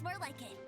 more like it.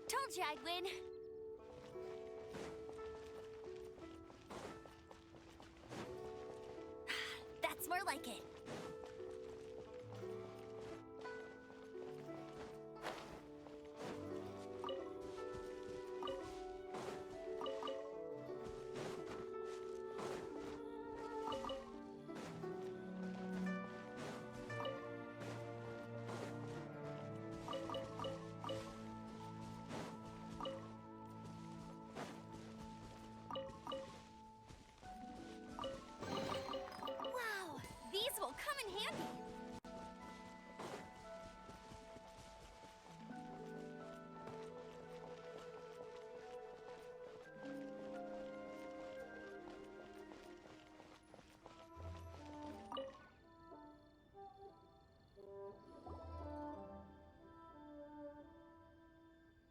Told you I'd win. That's more like it. Wow, these will come in handy.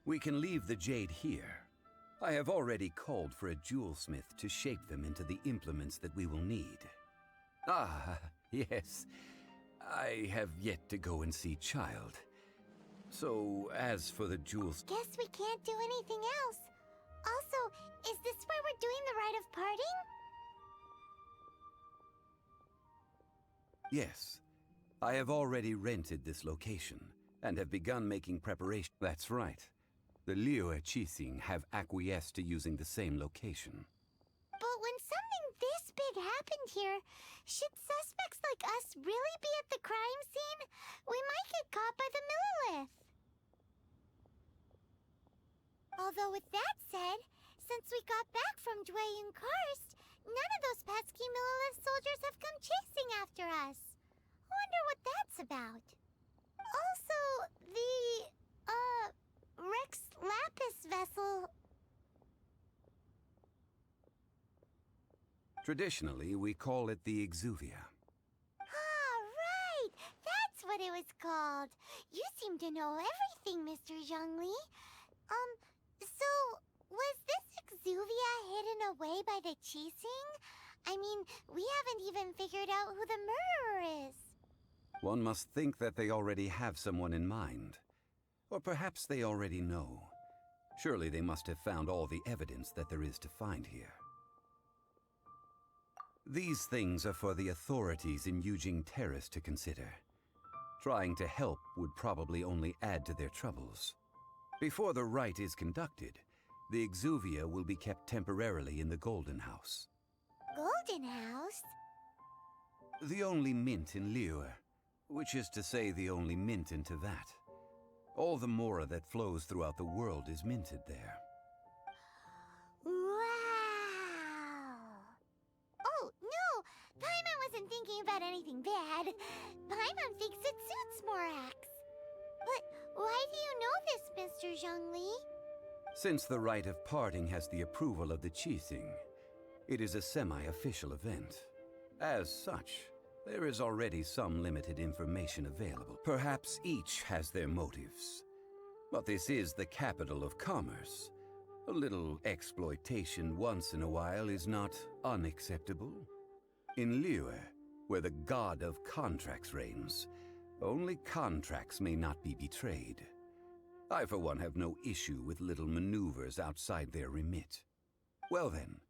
We can leave the jade here. I have already called for a jewelsmith to shape them into the implements that we will need. Ah, yes. I have yet to go and see Child. So, as for the jewels... Guess we can't do anything else. Also, is this where we're doing the rite of parting? Yes. I have already rented this location, and have begun making preparation. That's right. The Liyue Qixing have acquiesced to using the same location. But when something this big happened here, should suspects like us really be at the crime scene? We might get caught by the Millilith. Although with that said, since we got back from Dwayne Karst, none of those pesky Millilith soldiers have come chasing after us. Wonder what that's about. Also, the, Rex Lapis vessel... Traditionally, we call it the Exuvia. Ah, right! That's what it was called. You seem to know everything, Mr. Zhongli. So, was this Exuvia hidden away by the Qixing? I mean, we haven't even figured out who the murderer is. One must think that they already have someone in mind. Or perhaps they already know. Surely they must have found all the evidence that there is to find here. These things are for the authorities in Yujing Terrace to consider. Trying to help would probably only add to their troubles. Before the rite is conducted, the Exuvia will be kept temporarily in the Golden House. Golden House? The only mint in Liyue, which is to say the only mint in Teyvat. All the mora that flows throughout the world is minted there. Wow! Oh, no! Paimon wasn't thinking about anything bad. Paimon thinks it suits Morax. But why do you know this, Mr. Zhongli? Since the rite of parting has the approval of the Qixing, it is a semi-official event. As such, there is already some limited information available. Perhaps each has their motives. But this is the capital of commerce. A little exploitation once in a while is not unacceptable. In Liyue, where the god of contracts reigns, only contracts may not be betrayed. I, for one, have no issue with little maneuvers outside their remit. Well then,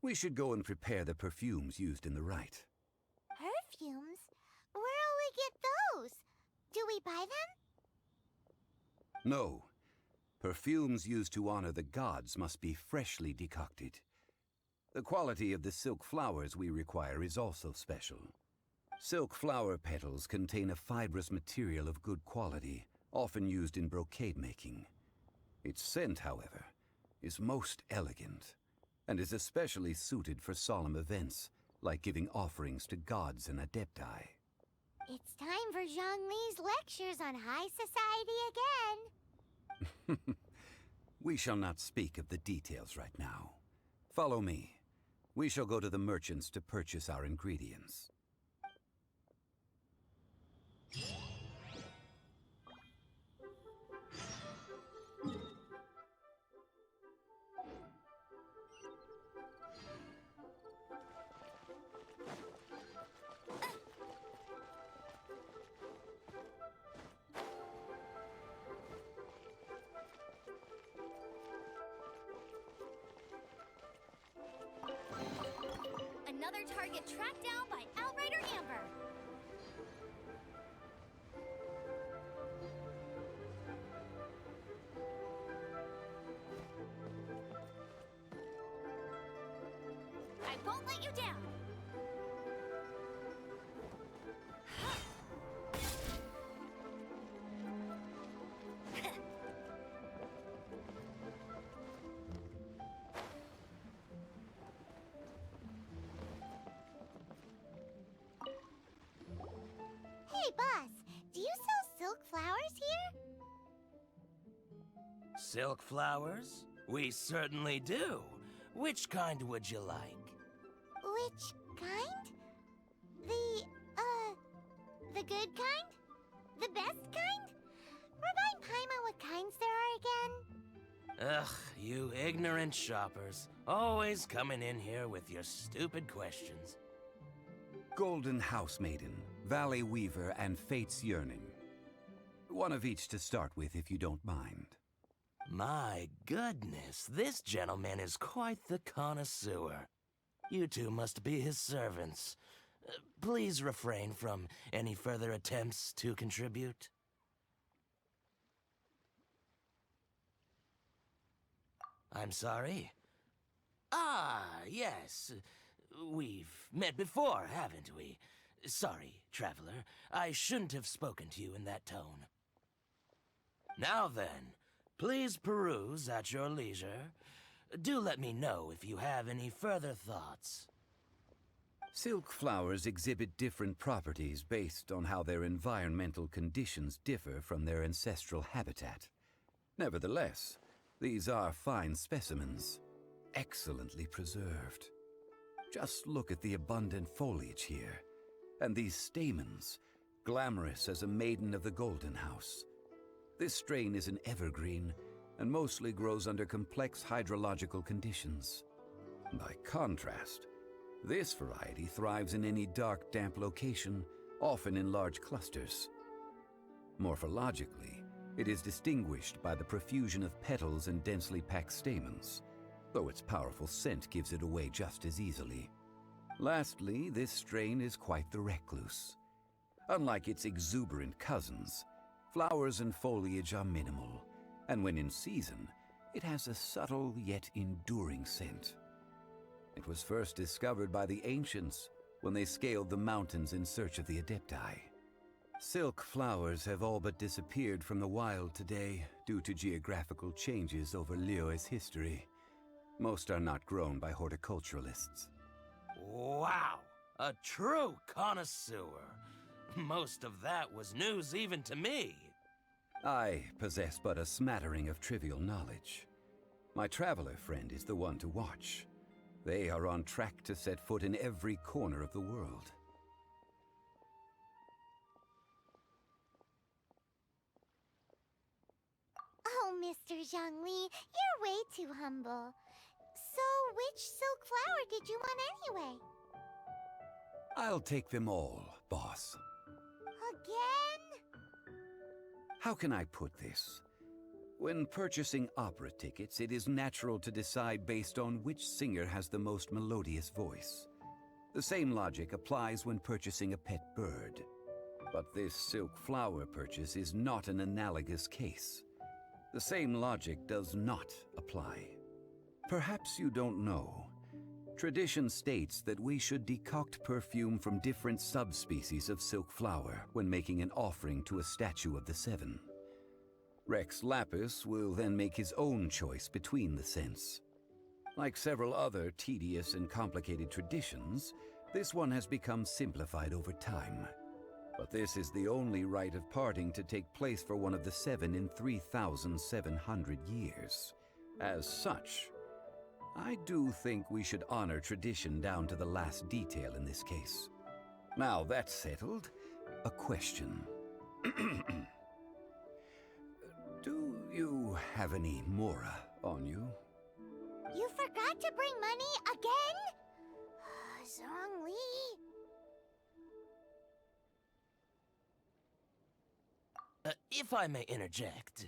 we should go and prepare the perfumes used in the rite. Perfumes? Where'll we get those? Do we buy them? No. Perfumes used to honor the gods must be freshly decocted. The quality of the silk flowers we require is also special. Silk flower petals contain a fibrous material of good quality, often used in brocade making. Its scent, however, is most elegant, and is especially suited for solemn events, like giving offerings to gods and adepti. It's time for Zhongli's lectures on high society again. We shall not speak of the details right now. Follow me. We shall go to the merchants to purchase our ingredients. Another target tracked down by Outrider Amber. I won't let you down. Hey, boss, do you sell silk flowers here? Silk flowers? We certainly do. Which kind would you like? Which kind? The good kind? The best kind? Remind Paimon what kinds there are again. Ugh, you ignorant shoppers. Always coming in here with your stupid questions. Golden House Maiden, Valley Weaver, and Fate's Yearning. One of each to start with, if you don't mind. My goodness, this gentleman is quite the connoisseur. You two must be his servants. Please refrain from any further attempts to contribute. I'm sorry? Ah, yes. We've met before, haven't we? Sorry, traveler. I shouldn't have spoken to you in that tone. Now then, please peruse at your leisure. Do let me know if you have any further thoughts. Silk flowers exhibit different properties based on how their environmental conditions differ from their ancestral habitat. Nevertheless, these are fine specimens, excellently preserved. Just look at the abundant foliage here, and these stamens, glamorous as a maiden of the Golden House. This strain is an evergreen, and mostly grows under complex hydrological conditions. By contrast, this variety thrives in any dark, damp location, often in large clusters. Morphologically, it is distinguished by the profusion of petals and densely packed stamens, though its powerful scent gives it away just as easily. Lastly, this strain is quite the recluse. Unlike its exuberant cousins, flowers and foliage are minimal, and when in season, it has a subtle yet enduring scent. It was first discovered by the ancients when they scaled the mountains in search of the adepti. Silk flowers have all but disappeared from the wild today due to geographical changes over Liyue's history. Most are not grown by horticulturalists. Wow! A true connoisseur. Most of that was news even to me. I possess but a smattering of trivial knowledge. My traveler friend is the one to watch. They are on track to set foot in every corner of the world. Oh, Mr. Zhongli, you're way too humble. So, which silk flower did you want anyway? I'll take them all, boss. Again? How can I put this? When purchasing opera tickets, it is natural to decide based on which singer has the most melodious voice. The same logic applies when purchasing a pet bird. But this silk flower purchase is not an analogous case. The same logic does not apply. Perhaps you don't know. Tradition states that we should decoct perfume from different subspecies of silk flower when making an offering to a statue of the seven. Rex Lapis will then make his own choice between the scents. Like several other tedious and complicated traditions, this one has become simplified over time. But this is the only rite of parting to take place for one of the seven in 3,700 years. As such, I do think we should honor tradition down to the last detail in this case. Now that's settled, a question. Do you have any Mora on you? You forgot to bring money again? Zhongli. If I may interject,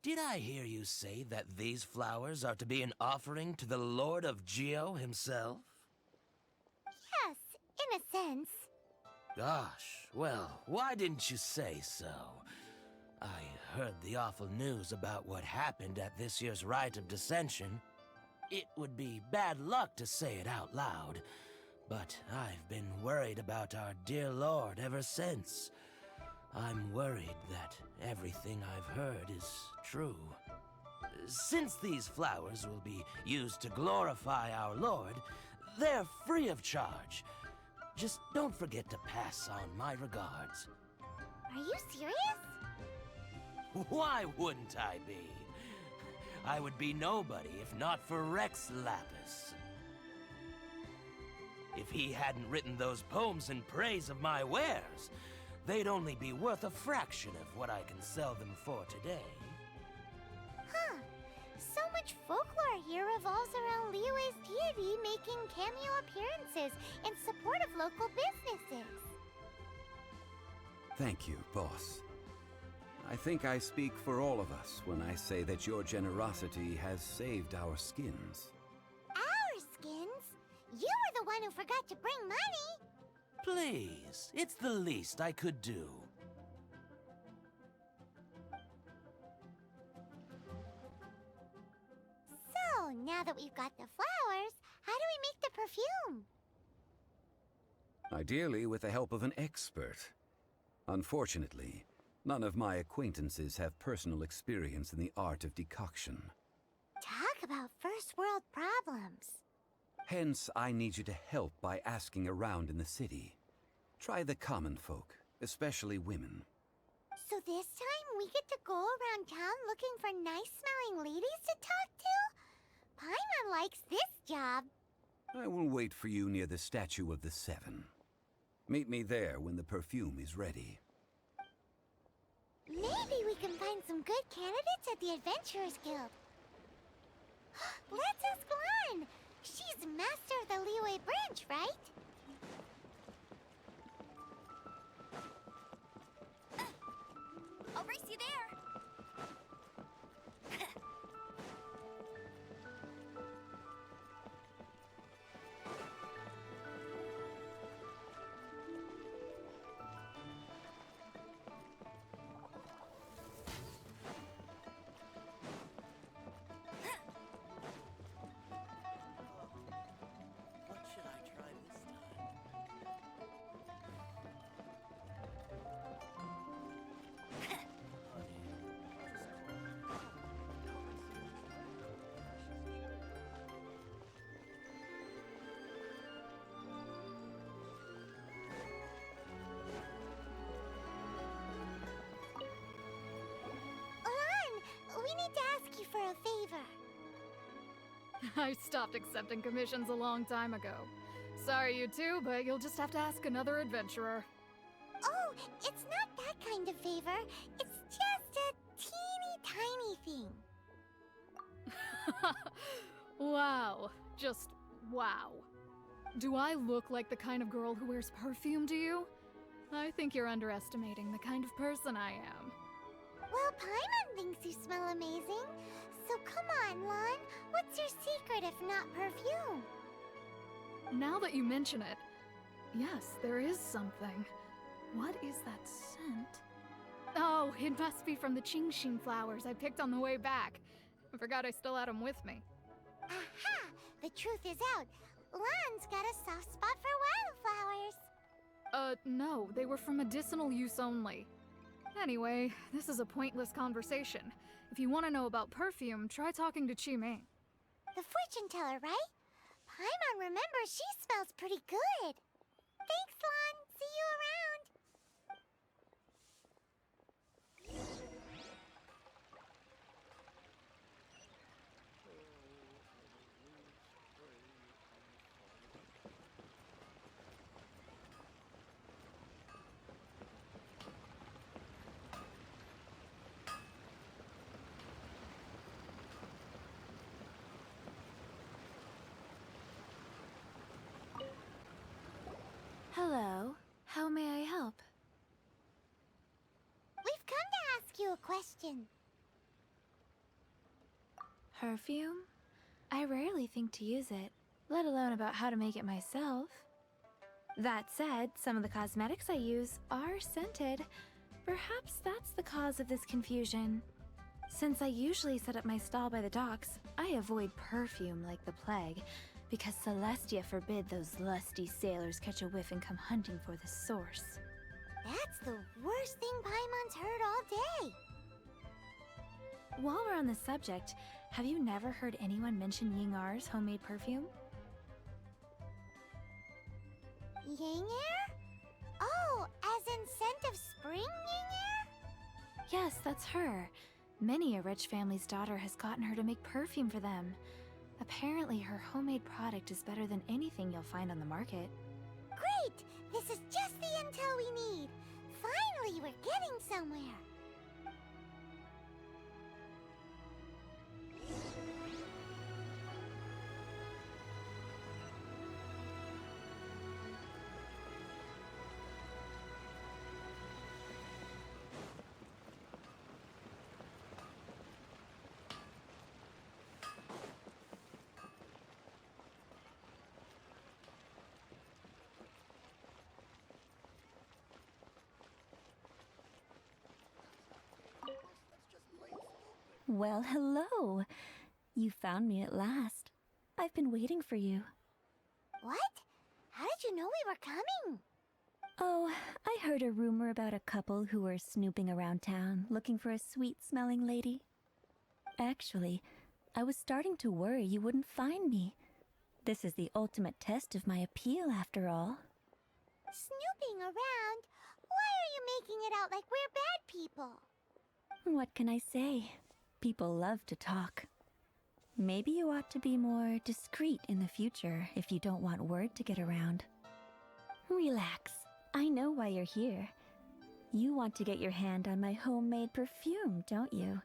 did I hear you say that these flowers are to be an offering to the Lord of Geo himself? Yes, in a sense. Gosh, well, why didn't you say so? I heard the awful news about what happened at this year's Rite of Dissension. It would be bad luck to say it out loud, but I've been worried about our dear Lord ever since. I'm worried that everything I've heard is true. Since these flowers will be used to glorify our Lord, they're free of charge. Just don't forget to pass on my regards. Are you serious? Why wouldn't I be? I would be nobody if not for Rex Lapis. If he hadn't written those poems in praise of my wares, they'd only be worth a fraction of what I can sell them for today. Huh. So much folklore here revolves around Liyue's deity making cameo appearances in support of local businesses. Thank you, boss. I think I speak for all of us when I say that your generosity has saved our skins. Our skins? You were the one who forgot to bring money. Please, it's the least I could do. So, now that we've got the flowers, how do we make the perfume? Ideally with the help of an expert. Unfortunately, none of my acquaintances have personal experience in the art of decoction. Talk about first world problems. Hence, I need you to help by asking around in the city. Try the common folk, especially women. So this time we get to go around town looking for nice-smelling ladies to talk to? Paimon likes this job. I will wait for you near the statue of the Seven. Meet me there when the perfume is ready. Maybe we can find some good candidates at the Adventurers Guild. Let's ask Lan. She's master of the Liyue branch, right? I'll race you there. What should I try this time? Lan, we need to ask you for a favor. I stopped accepting commissions a long time ago. Sorry, you two, but you'll just have to ask another adventurer. Oh, it's not that kind of favor. It's just a teeny tiny thing. Wow. Just wow. Do I look like the kind of girl who wears perfume to you? I think you're underestimating the kind of person I am. Well, Paimon thinks you smell amazing. So come on, Lan. What's your secret if not perfume? Now that you mention it, yes, there is something. What is that scent? Oh, it must be from the Qingxin flowers I picked on the way back. I forgot I still had them with me. Aha! The truth is out. Lan's got a soft spot for wildflowers. No, they were for medicinal use only. Anyway, this is a pointless conversation. If you want to know about perfume, try talking to Qimei. The fortune teller, right? Paimon remembers she smells pretty good. Thanks, Lan. See you around. Hello. How may I help? We've come to ask you a question. Perfume? I rarely think to use it, let alone about how to make it myself. That said, some of the cosmetics I use are scented. Perhaps that's the cause of this confusion. Since I usually set up my stall by the docks, I avoid perfume like the plague, because Celestia forbid those lusty sailors catch a whiff and come hunting for the source. That's the worst thing Paimon's heard all day. While we're on the subject, have you never heard anyone mention Yingar's homemade perfume? Yingar? Oh, as in scent of spring Yingar? Yes, that's her. Many a rich family's daughter has gotten her to make perfume for them. Apparently, her homemade product is better than anything you'll find on the market. Great! This is just the intel we need. Finally, we're getting somewhere. Well, hello. You found me at last. I've been waiting for you. What? How did you know we were coming? Oh, I heard a rumor about a couple who were snooping around town looking for a sweet-smelling lady. Actually, I was starting to worry you wouldn't find me. This is the ultimate test of my appeal, after all. Snooping around? Why are you making it out like we're bad people? What can I say? People love to talk. Maybe you ought to be more discreet in the future if you don't want word to get around. Relax. I know why you're here. You want to get your hand on my homemade perfume, don't you?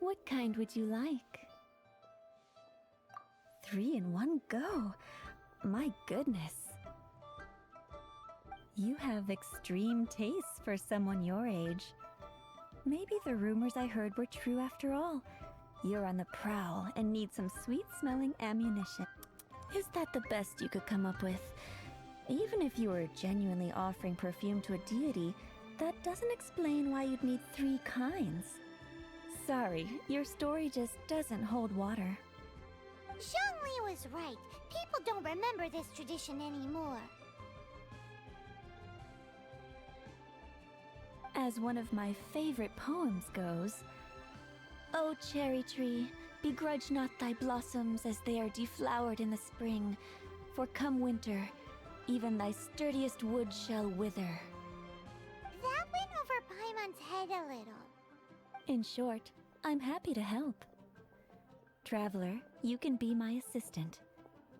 What kind would you like? 3 in one go. My goodness. You have extreme tastes for someone your age. Maybe the rumors I heard were true after all. You're on the prowl and need some sweet-smelling ammunition. Is that the best you could come up with? Even if you were genuinely offering perfume to a deity, that doesn't explain why you'd need 3 kinds. Sorry, your story just doesn't hold water. Zhongli was right. People don't remember this tradition anymore. As one of my favorite poems goes, "O cherry tree, begrudge not thy blossoms as they are deflowered in the spring, for come winter, even thy sturdiest wood shall wither." That went over Paimon's head a little. In short, I'm happy to help. Traveler, you can be my assistant,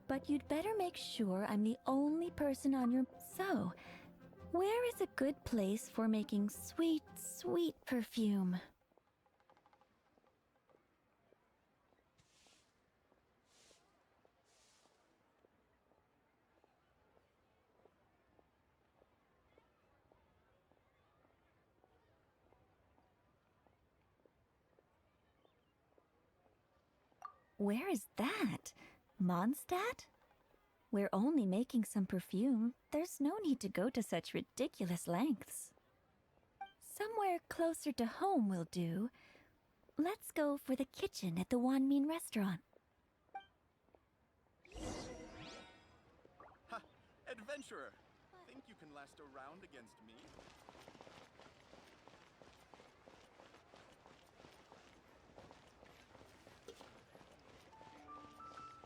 but you'd better make sure I'm the only person on your... So, where is a good place for making sweet, sweet perfume? Where is that? Mondstadt? We're only making some perfume. There's no need to go to such ridiculous lengths. Somewhere closer to home will do. Let's go for the kitchen at the Wanmin restaurant. Ha! Adventurer! Think you can last a round against me?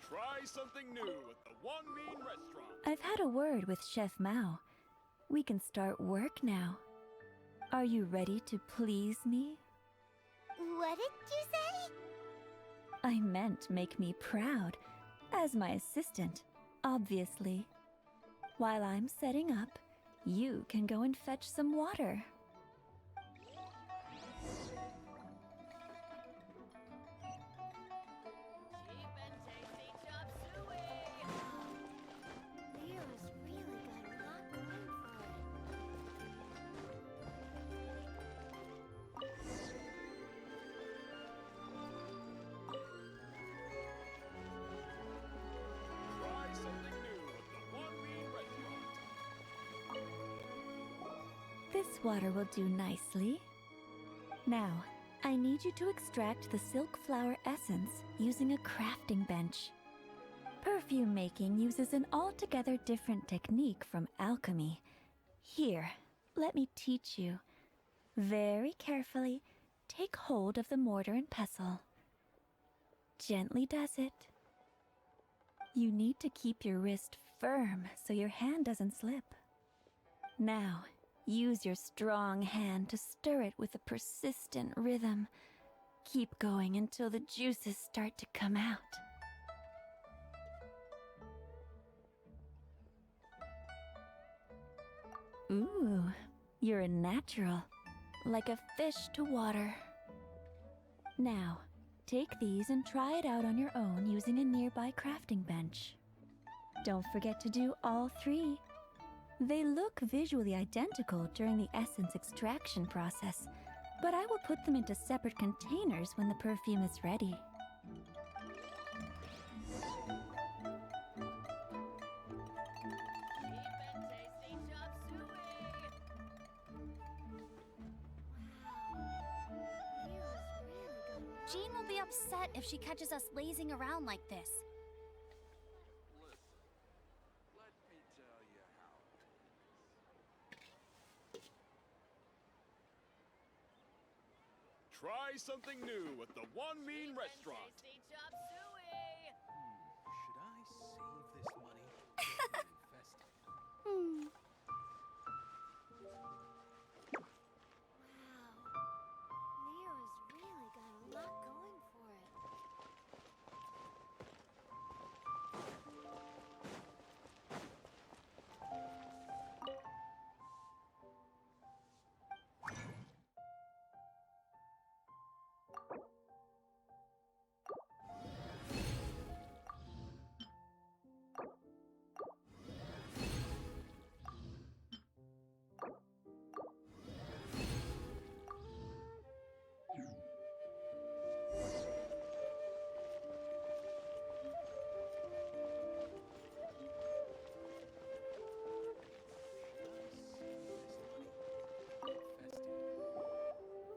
Try something new at the Wanmin restaurant. I've had a word with Chef Mao. We can start work now. Are you ready to please me? What did you say? I meant make me proud. As my assistant, obviously. While I'm setting up, you can go and fetch some water. Leo's really got a lot going for it. Try something new at the Wanmin restaurant. This water will do nicely. Now, I need you to extract the silk flower essence using a crafting bench. Perfume making uses an altogether different technique from alchemy. Here, let me teach you. Very carefully, take hold of the mortar and pestle. Gently does it. You need to keep your wrist firm so your hand doesn't slip. Now, use your strong hand to stir it with a persistent rhythm. Keep going until the juices start to come out. Ooh, you're a natural, like a fish to water. Now, take these and try it out on your own using a nearby crafting bench. Don't forget to do all three. They look visually identical during the essence extraction process, but I will put them into separate containers when the perfume is ready. Jean will be upset if she catches us lazing around like this. Listen, let me tell you how it is. Try something new at the Wanmin restaurant. Should I save this money for investing? Leo's really got a lot going for it.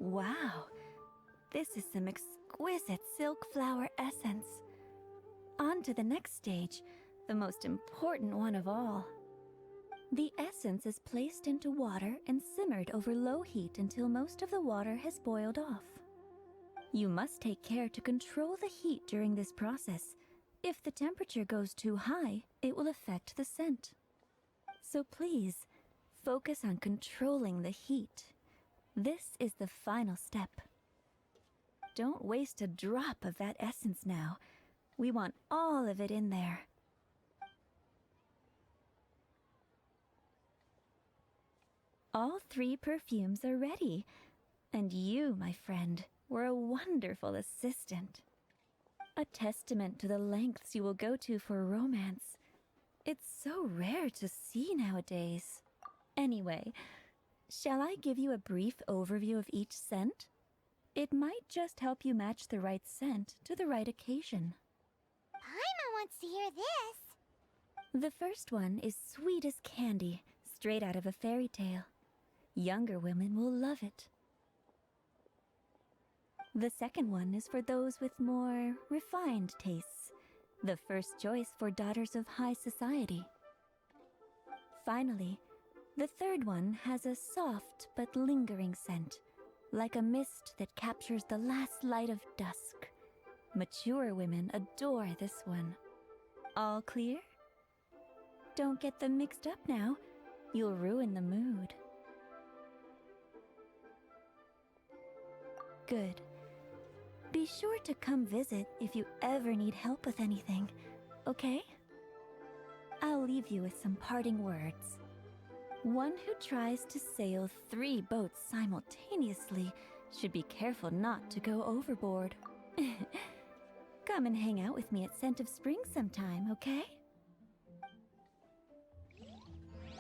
Wow, this is some exquisite silk flower essence. On to the next stage, the most important one of all. The essence is placed into water and simmered over low heat until most of the water has boiled off. You must take care to control the heat during this process. If the temperature goes too high, it will affect the scent. So please, focus on controlling the heat. This is the final step. Don't waste a drop of that essence now. We want all of it in there. All three perfumes are ready. And you, my friend, were a wonderful assistant. A testament to the lengths you will go to for romance. It's so rare to see nowadays. Anyway, shall I give you a brief overview of each scent? It might just help you match the right scent to the right occasion. Paimon wants to hear this. The first one is sweet as candy, straight out of a fairy tale. Younger women will love it. The second one is for those with more refined tastes. The first choice for daughters of high society. Finally, the third one has a soft but lingering scent, like a mist that captures the last light of dusk. Mature women adore this one. All clear? Don't get them mixed up now. You'll ruin the mood. Good. Be sure to come visit if you ever need help with anything, okay? I'll leave you with some parting words. One who tries to sail 3 boats simultaneously should be careful not to go overboard. Come and hang out with me at Scent of Spring sometime, okay?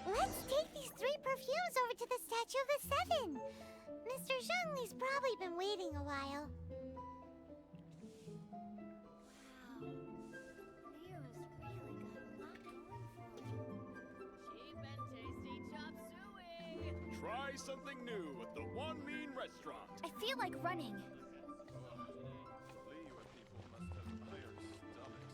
Let's take these 3 perfumes over to the Statue of the Seven. Mr. Zhongli's probably been waiting a while. Try something new at the One Mean Restaurant. I feel like running. Liyue people must have iron stomachs.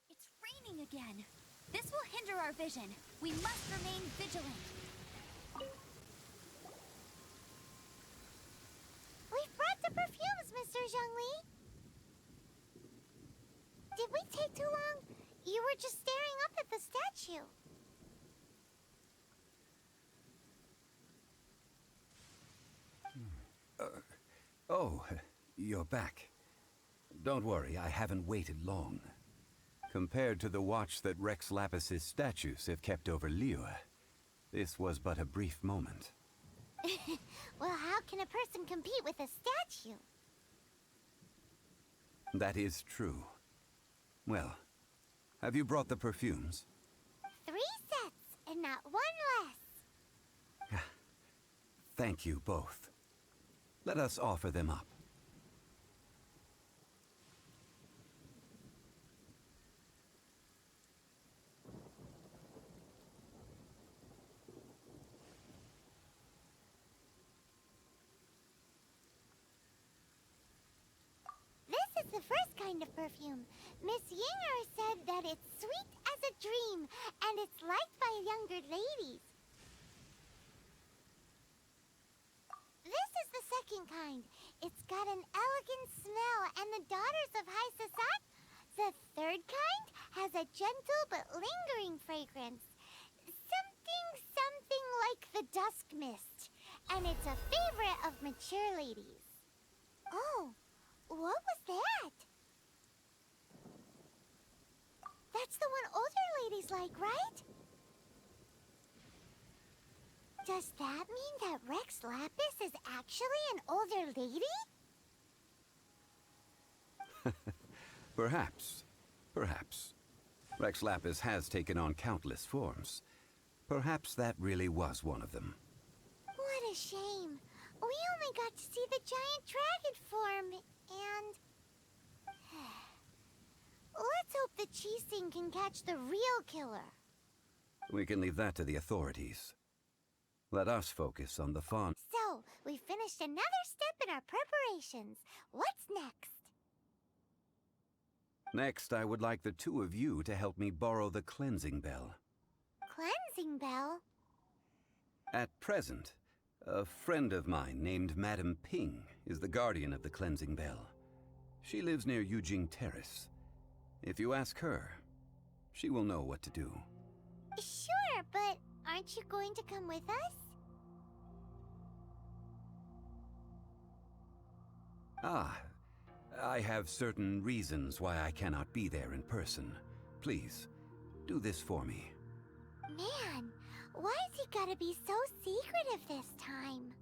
It's raining again. This will hinder our vision. We must remain vigilant. We've brought the perfumes, Mr. Zhongli. Did we take too long? You were just staring up at the statue. Oh, you're back. Don't worry, I haven't waited long. Compared to the watch that Rex Lapis's statues have kept over Liyue, this was but a brief moment. Well, how can a person compete with a statue? That is true. Well, have you brought the perfumes? 3 sets, and not 1 less. Thank you both. Let us offer them up. This is the first kind of perfume. Miss Yinger said that it's sweet as a dream, and it's liked by younger ladies. This is the second kind. It's got an elegant smell, and the daughters of high society. The third kind has a gentle but lingering fragrance. Something like the dusk mist. And it's a favorite of mature ladies. Oh, what was that? That's the one older ladies like, right? Does that mean that Rex Lapis is actually an older lady? Perhaps. Perhaps. Rex Lapis has taken on countless forms. Perhaps that really was one of them. What a shame. We only got to see the giant dragon form, and... Let's hope the Qixing can catch the real killer. We can leave that to the authorities. Let us focus on the fawn. So, we finished another step in our preparations. What's next? Next, I would like the 2 of you to help me borrow the cleansing bell. Cleansing bell? At present, a friend of mine named Madame Ping is the guardian of the cleansing bell. She lives near Yujing Terrace. If you ask her, she will know what to do. Sure, but aren't you going to come with us? Ah, I have certain reasons why I cannot be there in person. Please, do this for me. Man, why's he gotta be so secretive this time?